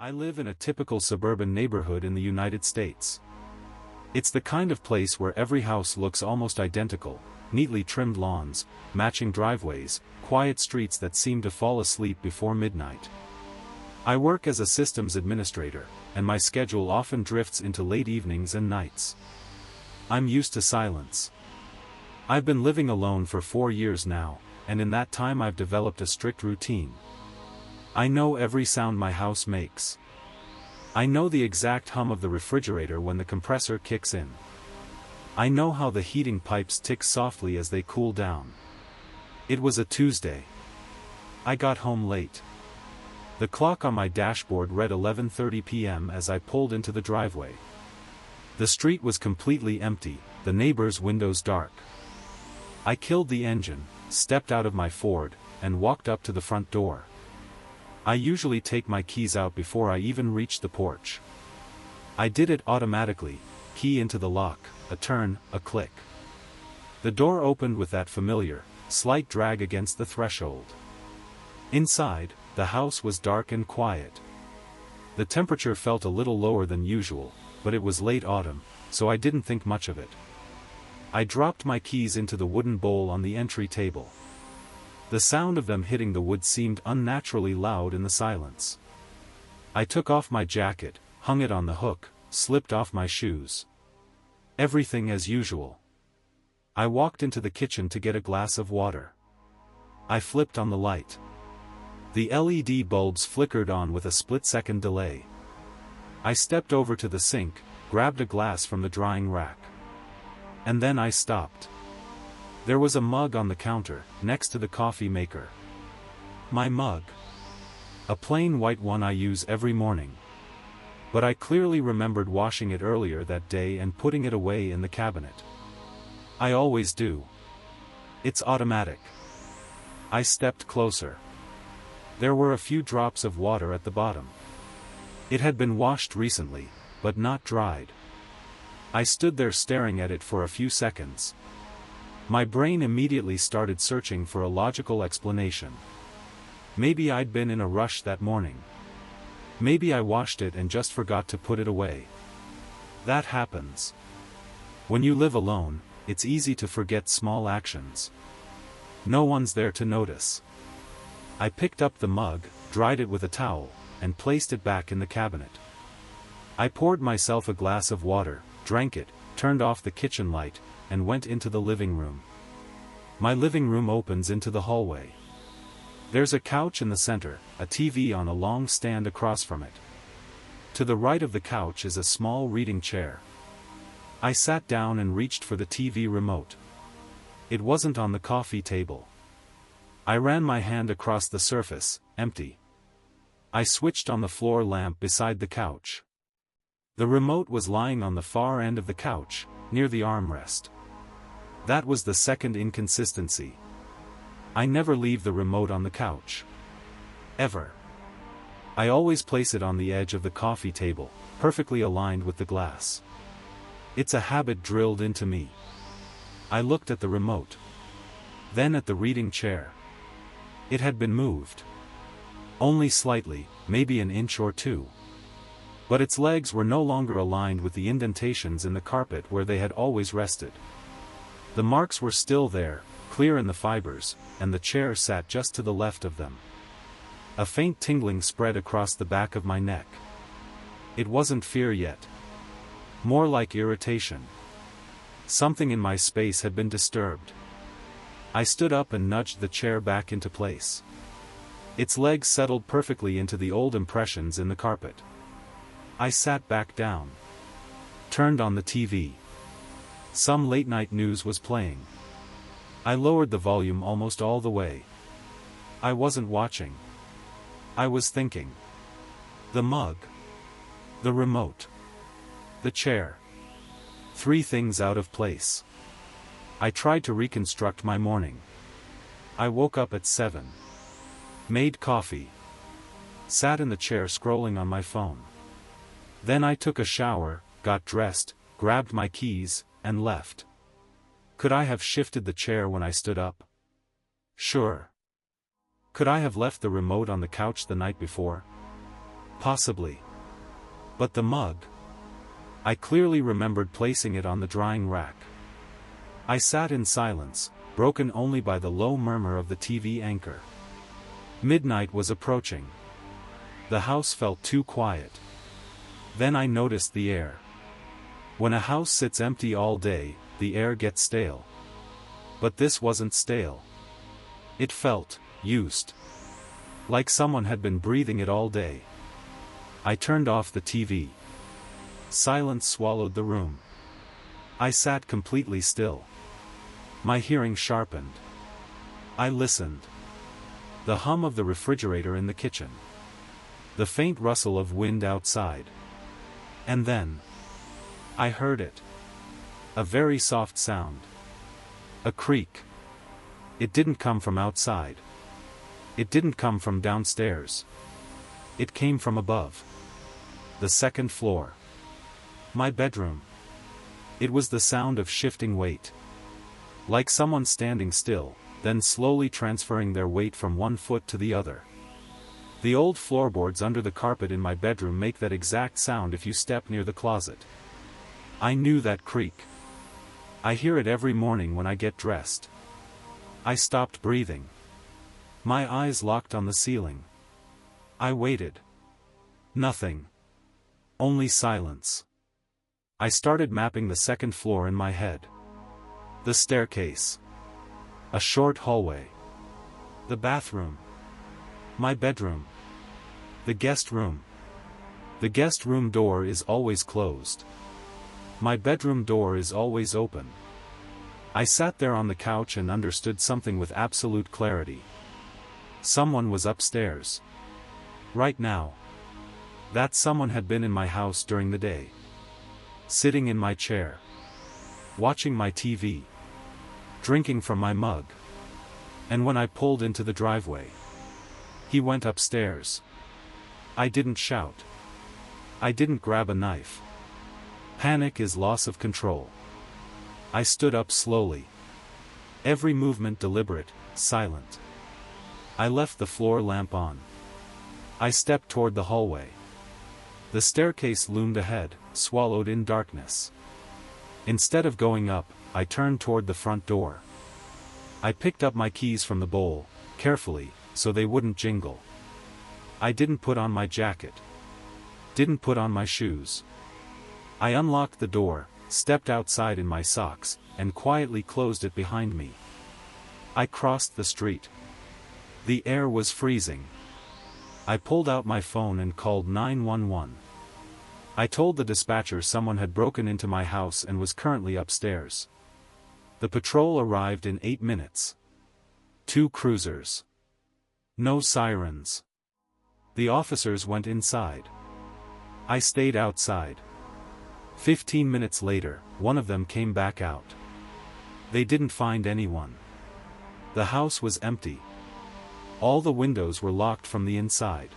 I live in a typical suburban neighborhood in the United States. It's the kind of place where every house looks almost identical, neatly trimmed lawns, matching driveways, quiet streets that seem to fall asleep before midnight. I work as a systems administrator, and my schedule often drifts into late evenings and nights. I'm used to silence. I've been living alone for 4 years now, and in that time I've developed a strict routine. I know every sound my house makes. I know the exact hum of the refrigerator when the compressor kicks in. I know how the heating pipes tick softly as they cool down. It was a Tuesday. I got home late. The clock on my dashboard read 11:30 p.m. as I pulled into the driveway. The street was completely empty, the neighbors' windows dark. I killed the engine, stepped out of my Ford, and walked up to the front door. I usually take my keys out before I even reach the porch. I did it automatically, key into the lock, a turn, a click. The door opened with that familiar, slight drag against the threshold. Inside, the house was dark and quiet. The temperature felt a little lower than usual, but it was late autumn, so I didn't think much of it. I dropped my keys into the wooden bowl on the entry table. The sound of them hitting the wood seemed unnaturally loud in the silence. I took off my jacket, hung it on the hook, slipped off my shoes. Everything as usual. I walked into the kitchen to get a glass of water. I flipped on the light. The LED bulbs flickered on with a split-second delay. I stepped over to the sink, grabbed a glass from the drying rack. And then I stopped. There was a mug on the counter, next to the coffee maker. My mug. A plain white one I use every morning. But I clearly remembered washing it earlier that day and putting it away in the cabinet. I always do. It's automatic. I stepped closer. There were a few drops of water at the bottom. It had been washed recently, but not dried. I stood there staring at it for a few seconds. My brain immediately started searching for a logical explanation. Maybe I'd been in a rush that morning. Maybe I washed it and just forgot to put it away. That happens. When you live alone, it's easy to forget small actions. No one's there to notice. I picked up the mug, dried it with a towel, and placed it back in the cabinet. I poured myself a glass of water, drank it, turned off the kitchen light, and went into the living room. My living room opens into the hallway. There's a couch in the center, a TV on a long stand across from it. To the right of the couch is a small reading chair. I sat down and reached for the TV remote. It wasn't on the coffee table. I ran my hand across the surface, empty. I switched on the floor lamp beside the couch. The remote was lying on the far end of the couch, near the armrest. That was the second inconsistency. I never leave the remote on the couch. Ever. I always place it on the edge of the coffee table, perfectly aligned with the glass. It's a habit drilled into me. I looked at the remote. Then at the reading chair. It had been moved. Only slightly, maybe an inch or two. But its legs were no longer aligned with the indentations in the carpet where they had always rested. The marks were still there, clear in the fibers, and the chair sat just to the left of them. A faint tingling spread across the back of my neck. It wasn't fear yet. More like irritation. Something in my space had been disturbed. I stood up and nudged the chair back into place. Its legs settled perfectly into the old impressions in the carpet. I sat back down. Turned on the TV. Some late-night news was playing. I lowered the volume almost all the way. I wasn't watching. I was thinking. The mug. The remote. The chair. 3 things out of place. I tried to reconstruct my morning. I woke up at 7. Made coffee. Sat in the chair scrolling on my phone. Then I took a shower, got dressed, grabbed my keys, and left. Could I have shifted the chair when I stood up? Sure. Could I have left the remote on the couch the night before? Possibly. But the mug. I clearly remembered placing it on the drying rack. I sat in silence, broken only by the low murmur of the TV anchor. Midnight was approaching. The house felt too quiet. Then I noticed the air. When a house sits empty all day, the air gets stale. But this wasn't stale. It felt used. Like someone had been breathing it all day. I turned off the TV. Silence swallowed the room. I sat completely still. My hearing sharpened. I listened. The hum of the refrigerator in the kitchen. The faint rustle of wind outside. And then I heard it. A very soft sound. A creak. It didn't come from outside. It didn't come from downstairs. It came from above. The second floor. My bedroom. It was the sound of shifting weight. Like someone standing still, then slowly transferring their weight from one foot to the other. The old floorboards under the carpet in my bedroom make that exact sound if you step near the closet. I knew that creak. I hear it every morning when I get dressed. I stopped breathing. My eyes locked on the ceiling. I waited. Nothing. Only silence. I started mapping the second floor in my head. The staircase. A short hallway. The bathroom. My bedroom. The guest room. The guest room door is always closed. My bedroom door is always open. I sat there on the couch and understood something with absolute clarity. Someone was upstairs. Right now. That someone had been in my house during the day. Sitting in my chair. Watching my TV. Drinking from my mug. And when I pulled into the driveway, he went upstairs. I didn't shout. I didn't grab a knife. Panic is loss of control. I stood up slowly. Every movement deliberate, silent. I left the floor lamp on. I stepped toward the hallway. The staircase loomed ahead, swallowed in darkness. Instead of going up, I turned toward the front door. I picked up my keys from the bowl, carefully, so they wouldn't jingle. I didn't put on my jacket. Didn't put on my shoes. I unlocked the door, stepped outside in my socks, and quietly closed it behind me. I crossed the street. The air was freezing. I pulled out my phone and called 911. I told the dispatcher someone had broken into my house and was currently upstairs. The patrol arrived in 8 minutes. 2 cruisers. No sirens. The officers went inside. I stayed outside. 15 minutes later, one of them came back out. They didn't find anyone. The house was empty. All the windows were locked from the inside.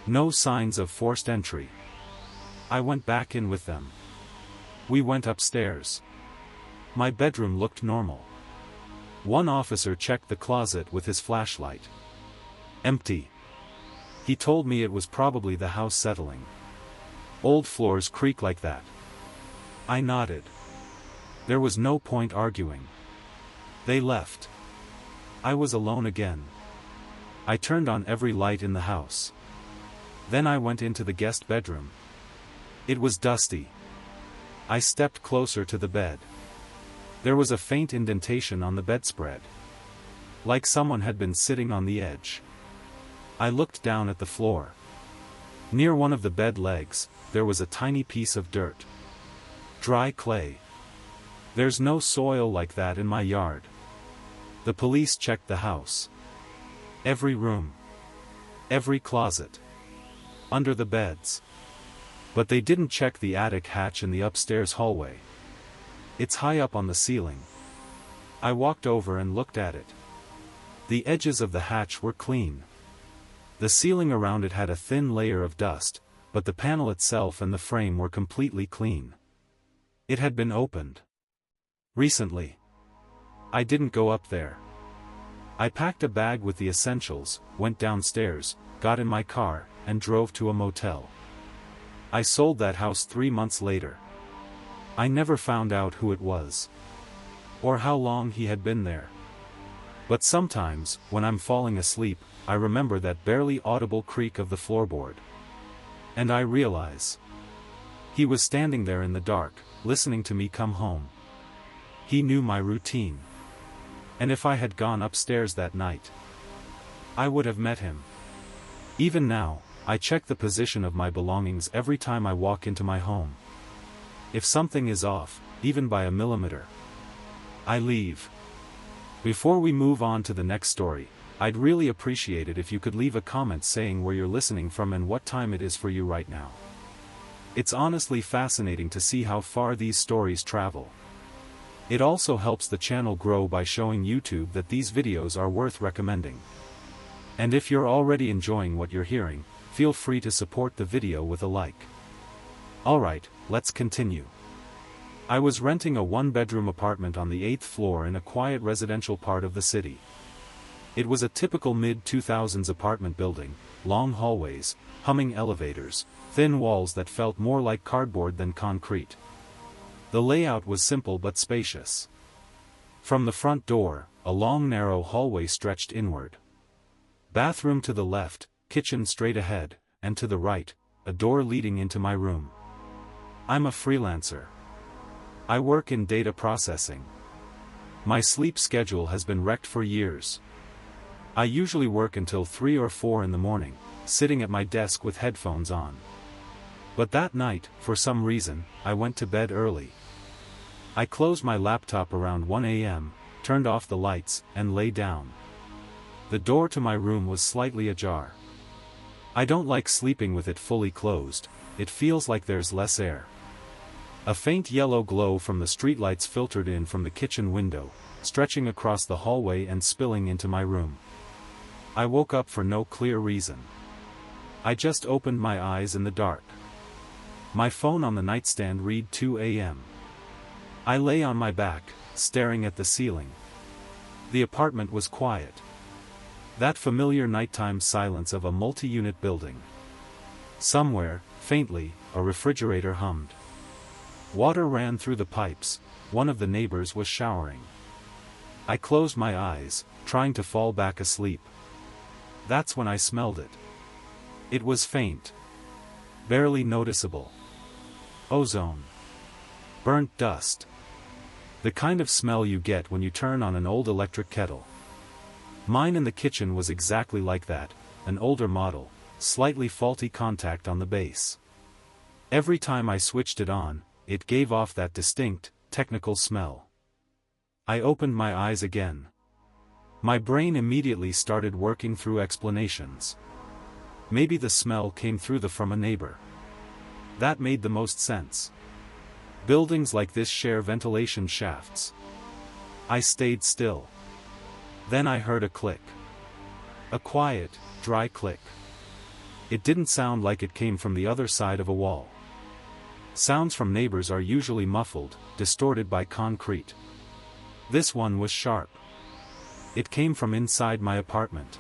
No signs of forced entry. I went back in with them. We went upstairs. My bedroom looked normal. One officer checked the closet with his flashlight. Empty. He told me it was probably the house settling. Old floors creak like that. I nodded. There was no point arguing. They left. I was alone again. I turned on every light in the house. Then I went into the guest bedroom. It was dusty. I stepped closer to the bed. There was a faint indentation on the bedspread. Like someone had been sitting on the edge. I looked down at the floor. Near one of the bed legs, there was a tiny piece of dirt. Dry clay. There's no soil like that in my yard. The police checked the house. Every room. Every closet. Under the beds. But they didn't check the attic hatch in the upstairs hallway. It's high up on the ceiling. I walked over and looked at it. The edges of the hatch were clean. The ceiling around it had a thin layer of dust, but the panel itself and the frame were completely clean. It had been opened. Recently. I didn't go up there. I packed a bag with the essentials, went downstairs, got in my car, and drove to a motel. I sold that house 3 months later. I never found out who it was, or how long he had been there. But sometimes, when I'm falling asleep, I remember that barely audible creak of the floorboard. And I realize he was standing there in the dark, listening to me come home. He knew my routine. And if I had gone upstairs that night, I would have met him. Even now, I check the position of my belongings every time I walk into my home. If something is off, even by a millimeter, I leave. Before we move on to the next story, I'd really appreciate it if you could leave a comment saying where you're listening from and what time it is for you right now. It's honestly fascinating to see how far these stories travel. It also helps the channel grow by showing YouTube that these videos are worth recommending. And if you're already enjoying what you're hearing, feel free to support the video with a like. Alright, let's continue. I was renting a one-bedroom apartment on the 8th floor in a quiet residential part of the city. It was a typical mid-2000s apartment building, long hallways, humming elevators, thin walls that felt more like cardboard than concrete. The layout was simple but spacious. From the front door, a long narrow hallway stretched inward. Bathroom to the left, kitchen straight ahead, and to the right, a door leading into my room. I'm a freelancer. I work in data processing. My sleep schedule has been wrecked for years. I usually work until 3 or 4 in the morning, sitting at my desk with headphones on. But that night, for some reason, I went to bed early. I closed my laptop around 1 a.m., turned off the lights, and lay down. The door to my room was slightly ajar. I don't like sleeping with it fully closed, it feels like there's less air. A faint yellow glow from the streetlights filtered in from the kitchen window, stretching across the hallway and spilling into my room. I woke up for no clear reason. I just opened my eyes in the dark. My phone on the nightstand read 2 a.m. I lay on my back, staring at the ceiling. The apartment was quiet. That familiar nighttime silence of a multi-unit building. Somewhere, faintly, a refrigerator hummed. Water ran through the pipes, one of the neighbors was showering. I closed my eyes, trying to fall back asleep. That's when I smelled it. It was faint. Barely noticeable. Ozone. Burnt dust. The kind of smell you get when you turn on an old electric kettle. Mine in the kitchen was exactly like that, an older model, slightly faulty contact on the base. Every time I switched it on, it gave off that distinct, technical smell. I opened my eyes again. My brain immediately started working through explanations. Maybe the smell came from a neighbor. That made the most sense. Buildings like this share ventilation shafts. I stayed still. Then I heard a click. A quiet, dry click. It didn't sound like it came from the other side of a wall. Sounds from neighbors are usually muffled, distorted by concrete. This one was sharp. It came from inside my apartment.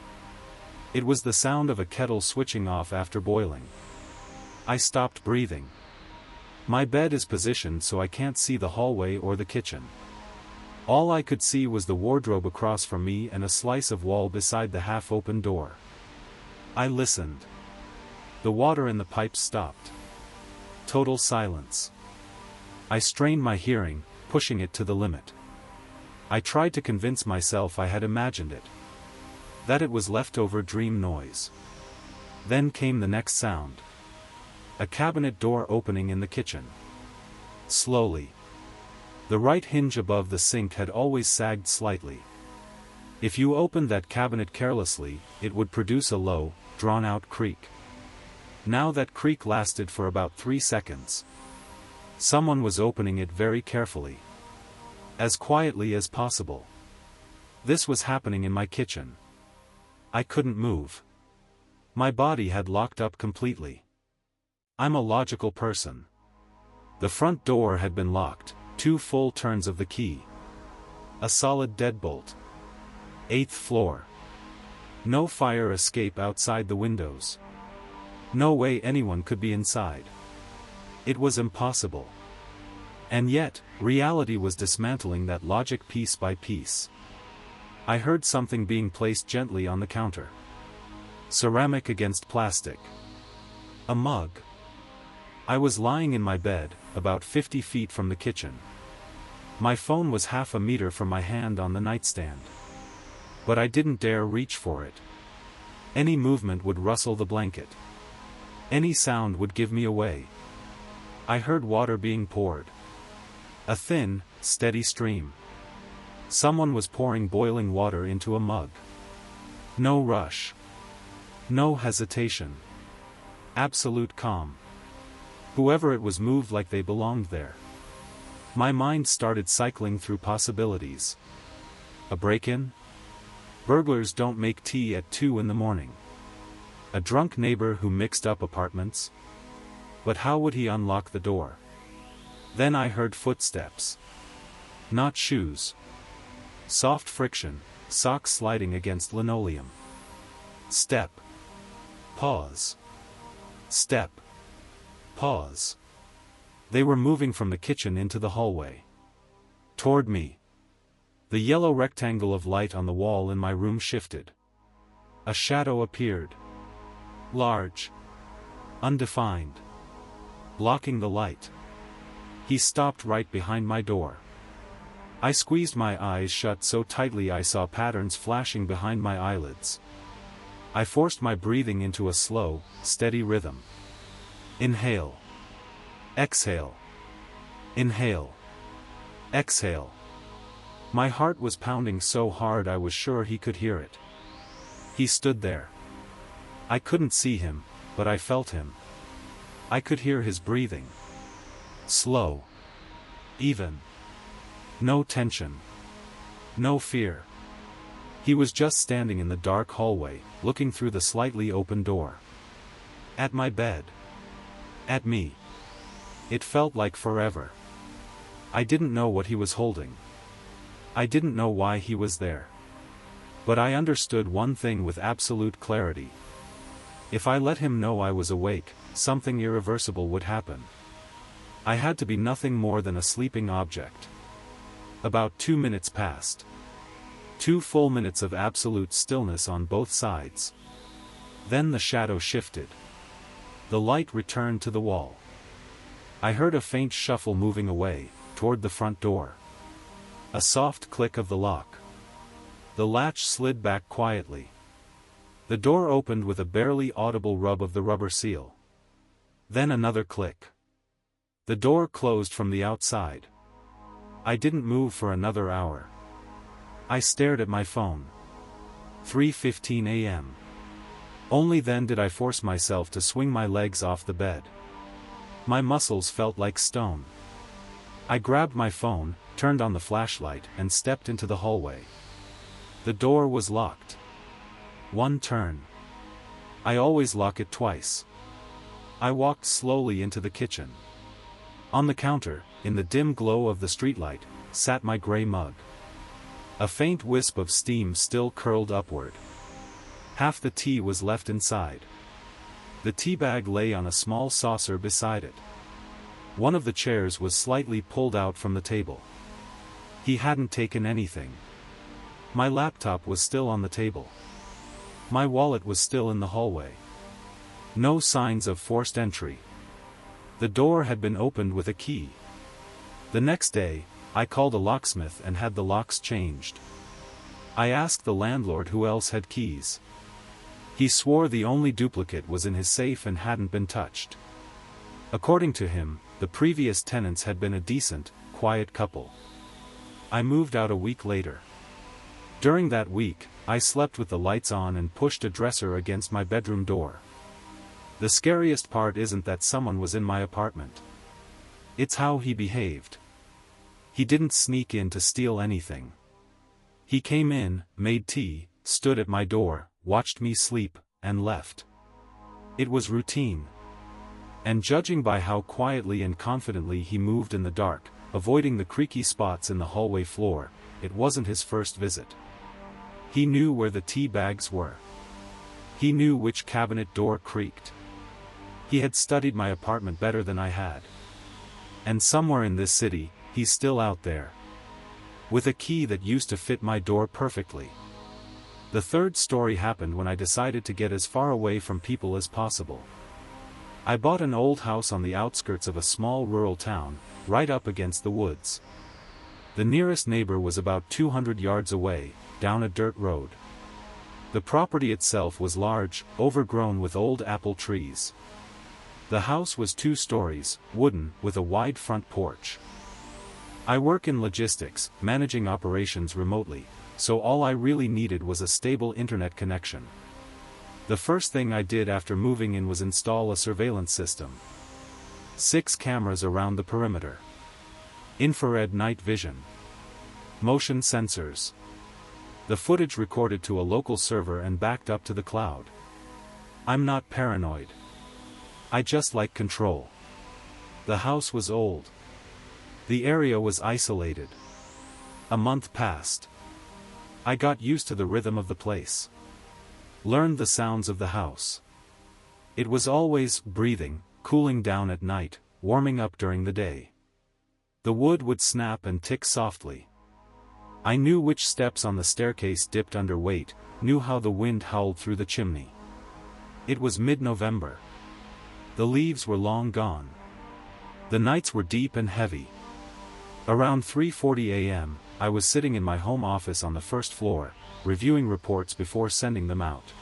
It was the sound of a kettle switching off after boiling. I stopped breathing. My bed is positioned so I can't see the hallway or the kitchen. All I could see was the wardrobe across from me and a slice of wall beside the half-open door. I listened. The water in the pipes stopped. Total silence. I strained my hearing, pushing it to the limit. I tried to convince myself I had imagined it. That it was leftover dream noise. Then came the next sound. A cabinet door opening in the kitchen. Slowly. The right hinge above the sink had always sagged slightly. If you opened that cabinet carelessly, it would produce a low, drawn-out creak. Now that creak lasted for about 3 seconds. Someone was opening it very carefully. As quietly as possible. This was happening in my kitchen. I couldn't move. My body had locked up completely. I'm a logical person. The front door had been locked, 2 full turns of the key. A solid deadbolt. 8th floor. No fire escape outside the windows. No way anyone could be inside. It was impossible. And yet, reality was dismantling that logic piece by piece. I heard something being placed gently on the counter. Ceramic against plastic. A mug. I was lying in my bed, about 50 feet from the kitchen. My phone was half a meter from my hand on the nightstand. But I didn't dare reach for it. Any movement would rustle the blanket. Any sound would give me away. I heard water being poured. A thin, steady stream. Someone was pouring boiling water into a mug. No rush. No hesitation. Absolute calm. Whoever it was moved like they belonged there. My mind started cycling through possibilities. A break-in? Burglars don't make tea at 2 in the morning. A drunk neighbor who mixed up apartments? But how would he unlock the door? Then I heard footsteps. Not shoes. Soft friction, socks sliding against linoleum. Step. Pause. Step. Pause. They were moving from the kitchen into the hallway. Toward me. The yellow rectangle of light on the wall in my room shifted. A shadow appeared. Large. Undefined. Blocking the light. He stopped right behind my door. I squeezed my eyes shut so tightly I saw patterns flashing behind my eyelids. I forced my breathing into a slow, steady rhythm. Inhale. Exhale. Inhale. Exhale. My heart was pounding so hard I was sure he could hear it. He stood there. I couldn't see him, but I felt him. I could hear his breathing. Slow. Even. No tension. No fear. He was just standing in the dark hallway, looking through the slightly open door. At my bed. At me. It felt like forever. I didn't know what he was holding. I didn't know why he was there. But I understood one thing with absolute clarity. If I let him know I was awake, something irreversible would happen. I had to be nothing more than a sleeping object. About 2 minutes passed. 2 full minutes of absolute stillness on both sides. Then the shadow shifted. The light returned to the wall. I heard a faint shuffle moving away, toward the front door. A soft click of the lock. The latch slid back quietly. The door opened with a barely audible rub of the rubber seal. Then another click. The door closed from the outside. I didn't move for another hour. I stared at my phone. 3:15 a.m. Only then did I force myself to swing my legs off the bed. My muscles felt like stone. I grabbed my phone, turned on the flashlight, and stepped into the hallway. The door was locked. One turn. I always lock it twice. I walked slowly into the kitchen. On the counter, in the dim glow of the streetlight, sat my gray mug. A faint wisp of steam still curled upward. Half the tea was left inside. The tea bag lay on a small saucer beside it. One of the chairs was slightly pulled out from the table. He hadn't taken anything. My laptop was still on the table. My wallet was still in the hallway. No signs of forced entry. The door had been opened with a key. The next day, I called a locksmith and had the locks changed. I asked the landlord who else had keys. He swore the only duplicate was in his safe and hadn't been touched. According to him, the previous tenants had been a decent, quiet couple. I moved out a week later. During that week, I slept with the lights on and pushed a dresser against my bedroom door. The scariest part isn't that someone was in my apartment. It's how he behaved. He didn't sneak in to steal anything. He came in, made tea, stood at my door, watched me sleep, and left. It was routine. And judging by how quietly and confidently he moved in the dark, avoiding the creaky spots in the hallway floor, it wasn't his first visit. He knew where the tea bags were. He knew which cabinet door creaked. He had studied my apartment better than I had. And somewhere in this city, he's still out there. With a key that used to fit my door perfectly. The third story happened when I decided to get as far away from people as possible. I bought an old house on the outskirts of a small rural town, right up against the woods. The nearest neighbor was about 200 yards away, down a dirt road. The property itself was large, overgrown with old apple trees. The house was 2 stories, wooden, with a wide front porch. I work in logistics, managing operations remotely, so all I really needed was a stable internet connection. The first thing I did after moving in was install a surveillance system. 6 cameras around the perimeter. Infrared night vision. Motion sensors. The footage recorded to a local server and backed up to the cloud. I'm not paranoid. I just like control. The house was old. The area was isolated. A month passed. I got used to the rhythm of the place. Learned the sounds of the house. It was always breathing, cooling down at night, warming up during the day. The wood would snap and tick softly. I knew which steps on the staircase dipped under weight, knew how the wind howled through the chimney. It was mid-November. The leaves were long gone. The nights were deep and heavy. Around 3:40 a.m., I was sitting in my home office on the first floor, reviewing reports before sending them out.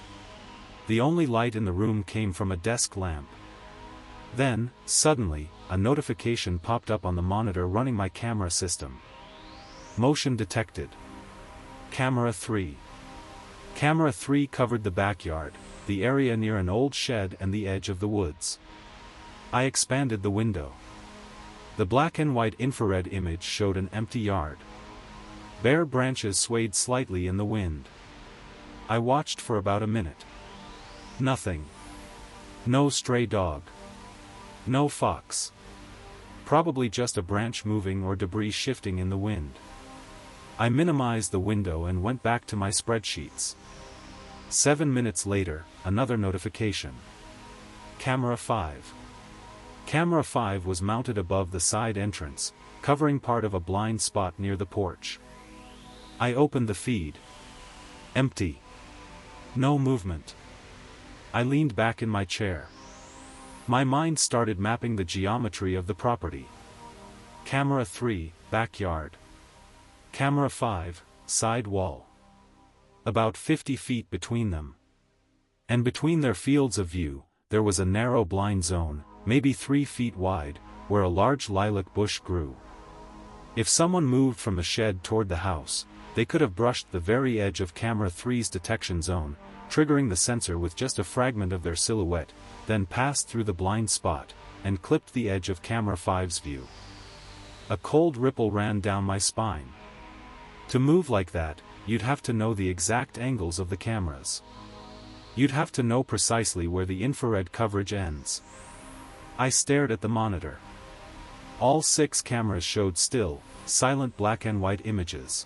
The only light in the room came from a desk lamp. Then, suddenly, a notification popped up on the monitor running my camera system. Motion detected. Camera 3. Camera 3 covered the backyard, the area near an old shed and the edge of the woods. I expanded the window. The black and white infrared image showed an empty yard. Bare branches swayed slightly in the wind. I watched for about a minute. Nothing. No stray dog. No fox. Probably just a branch moving or debris shifting in the wind. I minimized the window and went back to my spreadsheets. 7 minutes later, another notification. Camera 5. Camera 5 was mounted above the side entrance, covering part of a blind spot near the porch. I opened the feed. Empty. No movement. I leaned back in my chair. My mind started mapping the geometry of the property. Camera 3, backyard. Camera 5, side wall. About 50 feet between them. And between their fields of view, there was a narrow blind zone, maybe 3 feet wide, where a large lilac bush grew. If someone moved from the shed toward the house, they could have brushed the very edge of Camera 3's detection zone, triggering the sensor with just a fragment of their silhouette, then passed through the blind spot, and clipped the edge of Camera 5's view. A cold ripple ran down my spine. To move like that, you'd have to know the exact angles of the cameras. You'd have to know precisely where the infrared coverage ends. I stared at the monitor. All 6 cameras showed still, silent black and white images.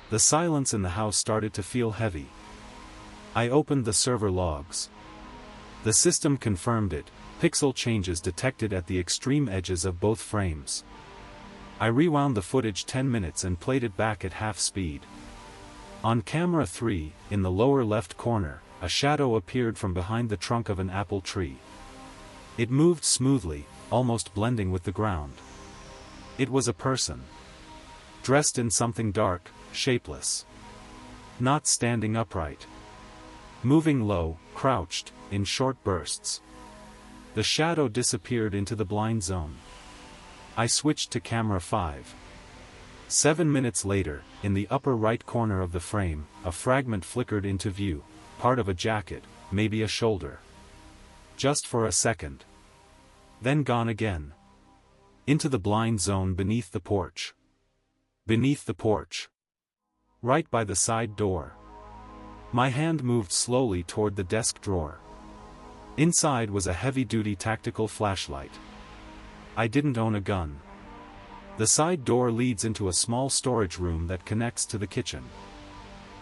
The silence in the house started to feel heavy. I opened the server logs. The system confirmed it, pixel changes detected at the extreme edges of both frames. I rewound the footage 10 minutes and played it back at half speed. On camera 3, in the lower left corner, a shadow appeared from behind the trunk of an apple tree. It moved smoothly, almost blending with the ground. It was a person. Dressed in something dark, shapeless. Not standing upright. Moving low, crouched, in short bursts. The shadow disappeared into the blind zone. I switched to camera 5. 7 minutes later, in the upper right corner of the frame, a fragment flickered into view, part of a jacket, maybe a shoulder. Just for a second. Then gone again. Into the blind zone beneath the porch. Beneath the porch. Right by the side door. My hand moved slowly toward the desk drawer. Inside was a heavy-duty tactical flashlight. I didn't own a gun. The side door leads into a small storage room that connects to the kitchen.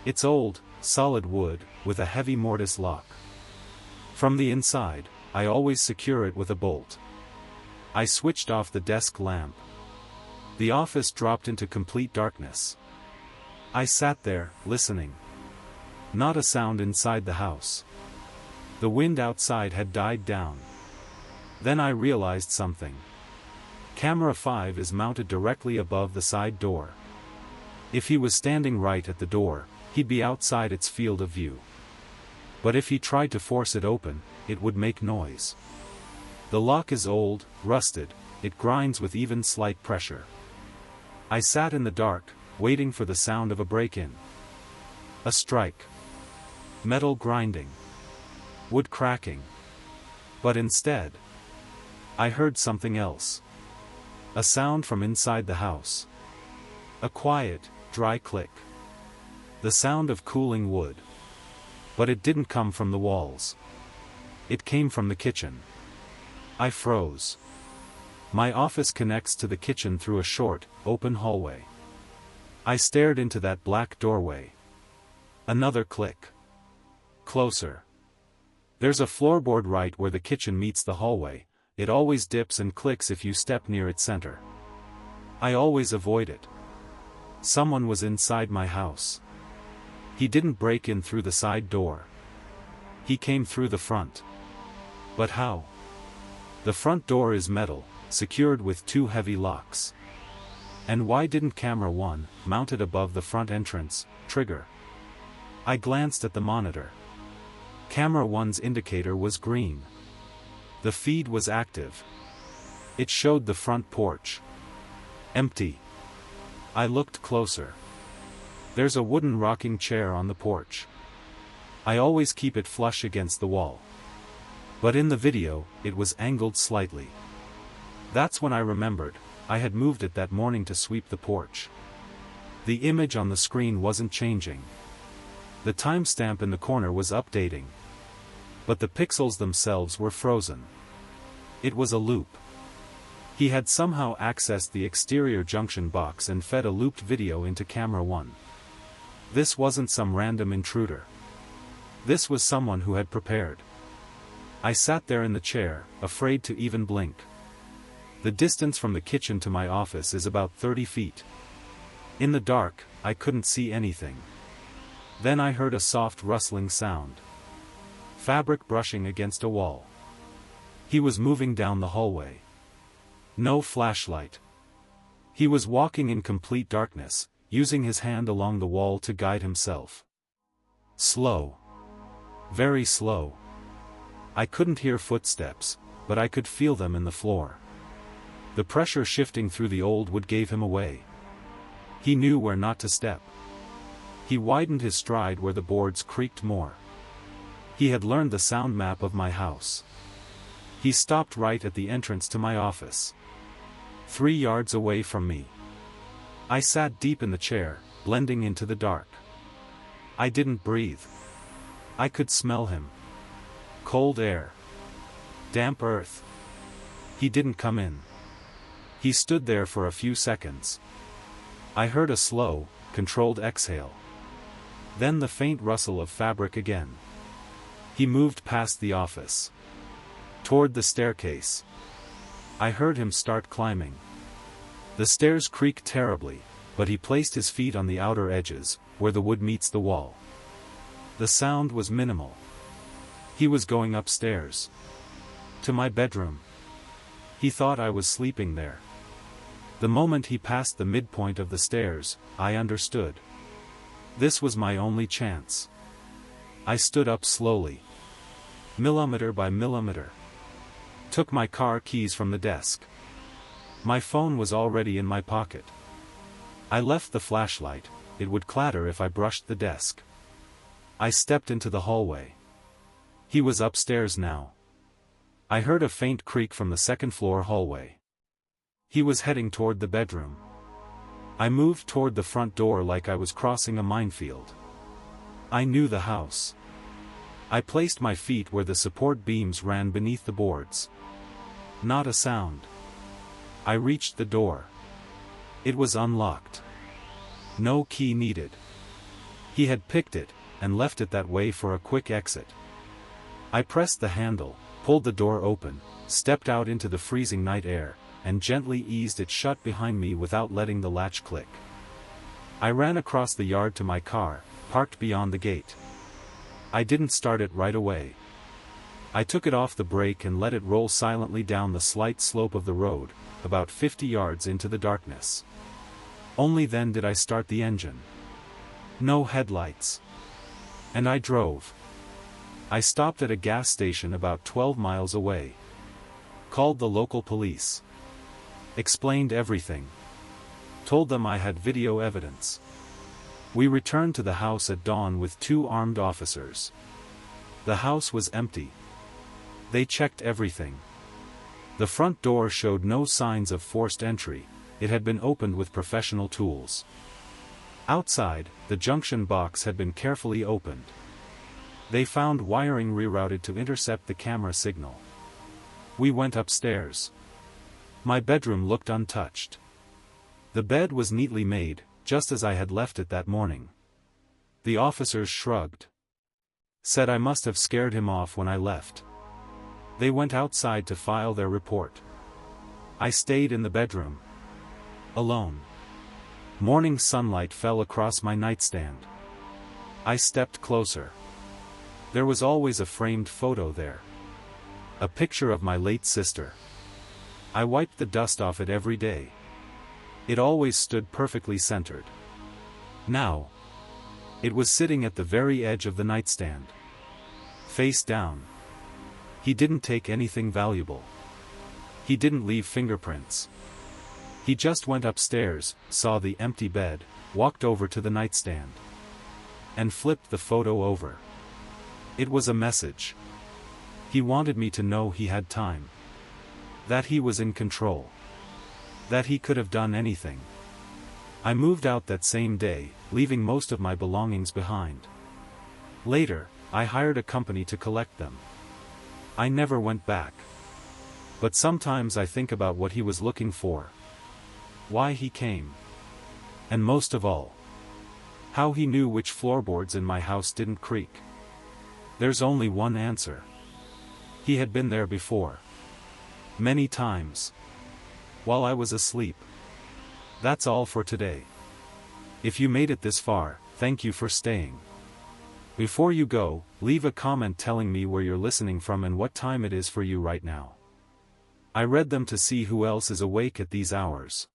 It's old, solid wood, with a heavy mortise lock. From the inside, I always secure it with a bolt. I switched off the desk lamp. The office dropped into complete darkness. I sat there, listening. Not a sound inside the house. The wind outside had died down. Then I realized something. Camera 5 is mounted directly above the side door. If he was standing right at the door, he'd be outside its field of view. But if he tried to force it open, it would make noise. The lock is old, rusted, it grinds with even slight pressure. I sat in the dark, waiting for the sound of a break-in. A strike. Metal grinding. Wood cracking. But instead, I heard something else. A sound from inside the house. A quiet, dry click. The sound of cooling wood. But it didn't come from the walls. It came from the kitchen. I froze. My office connects to the kitchen through a short, open hallway. I stared into that black doorway. Another click. Closer. There's a floorboard right where the kitchen meets the hallway. It always dips and clicks if you step near its center. I always avoid it. Someone was inside my house. He didn't break in through the side door. He came through the front. But how? The front door is metal, secured with 2 heavy locks. And why didn't camera 1, mounted above the front entrance, trigger? I glanced at the monitor. Camera 1's indicator was green. The feed was active. It showed the front porch. Empty. I looked closer. There's a wooden rocking chair on the porch. I always keep it flush against the wall. But in the video, it was angled slightly. That's when I remembered, I had moved it that morning to sweep the porch. The image on the screen wasn't changing. The timestamp in the corner was updating. But the pixels themselves were frozen. It was a loop. He had somehow accessed the exterior junction box and fed a looped video into camera 1. This wasn't some random intruder. This was someone who had prepared. I sat there in the chair, afraid to even blink. The distance from the kitchen to my office is about 30 feet. In the dark, I couldn't see anything. Then I heard a soft rustling sound. Fabric brushing against a wall. He was moving down the hallway. No flashlight. He was walking in complete darkness, using his hand along the wall to guide himself. Slow. Very slow. I couldn't hear footsteps, but I could feel them in the floor. The pressure shifting through the old wood gave him away. He knew where not to step. He widened his stride where the boards creaked more. He had learned the sound map of my house. He stopped right at the entrance to my office. 3 yards away from me. I sat deep in the chair, blending into the dark. I didn't breathe. I could smell him. Cold air. Damp earth. He didn't come in. He stood there for a few seconds. I heard a slow, controlled exhale. Then the faint rustle of fabric again. He moved past the office. Toward the staircase. I heard him start climbing. The stairs creaked terribly, but he placed his feet on the outer edges, where the wood meets the wall. The sound was minimal. He was going upstairs. To my bedroom. He thought I was sleeping there. The moment he passed the midpoint of the stairs, I understood. This was my only chance. I stood up slowly. Millimeter by millimeter. Took my car keys from the desk. My phone was already in my pocket. I left the flashlight, it would clatter if I brushed the desk. I stepped into the hallway. He was upstairs now. I heard a faint creak from the second-floor hallway. He was heading toward the bedroom. I moved toward the front door like I was crossing a minefield. I knew the house. I placed my feet where the support beams ran beneath the boards. Not a sound. I reached the door. It was unlocked. No key needed. He had picked it, and left it that way for a quick exit. I pressed the handle, pulled the door open, stepped out into the freezing night air, and gently eased it shut behind me without letting the latch click. I ran across the yard to my car, parked beyond the gate. I didn't start it right away. I took it off the brake and let it roll silently down the slight slope of the road, about 50 yards into the darkness. Only then did I start the engine. No headlights. And I drove. I stopped at a gas station about 12 miles away. Called the local police. Explained everything. Told them I had video evidence. We returned to the house at dawn with 2 armed officers. The house was empty. They checked everything. The front door showed no signs of forced entry, it had been opened with professional tools. Outside, the junction box had been carefully opened. They found wiring rerouted to intercept the camera signal. We went upstairs. My bedroom looked untouched. The bed was neatly made, just as I had left it that morning. The officers shrugged. Said I must have scared him off when I left. They went outside to file their report. I stayed in the bedroom. Alone. Morning sunlight fell across my nightstand. I stepped closer. There was always a framed photo there. A picture of my late sister. I wiped the dust off it every day. It always stood perfectly centered. Now, it was sitting at the very edge of the nightstand. Face down. He didn't take anything valuable. He didn't leave fingerprints. He just went upstairs, saw the empty bed, walked over to the nightstand, and flipped the photo over. It was a message. He wanted me to know he had time. That he was in control. That he could have done anything. I moved out that same day, leaving most of my belongings behind. Later, I hired a company to collect them. I never went back. But sometimes I think about what he was looking for. Why he came. And most of all, how he knew which floorboards in my house didn't creak. There's only one answer. He had been there before. Many times. While I was asleep. That's all for today. If you made it this far, thank you for staying. Before you go, leave a comment telling me where you're listening from and what time it is for you right now. I read them to see who else is awake at these hours.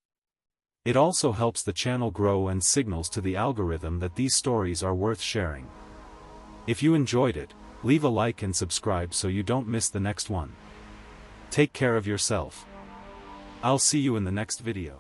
It also helps the channel grow and signals to the algorithm that these stories are worth sharing. If you enjoyed it, leave a like and subscribe so you don't miss the next one. Take care of yourself. I'll see you in the next video.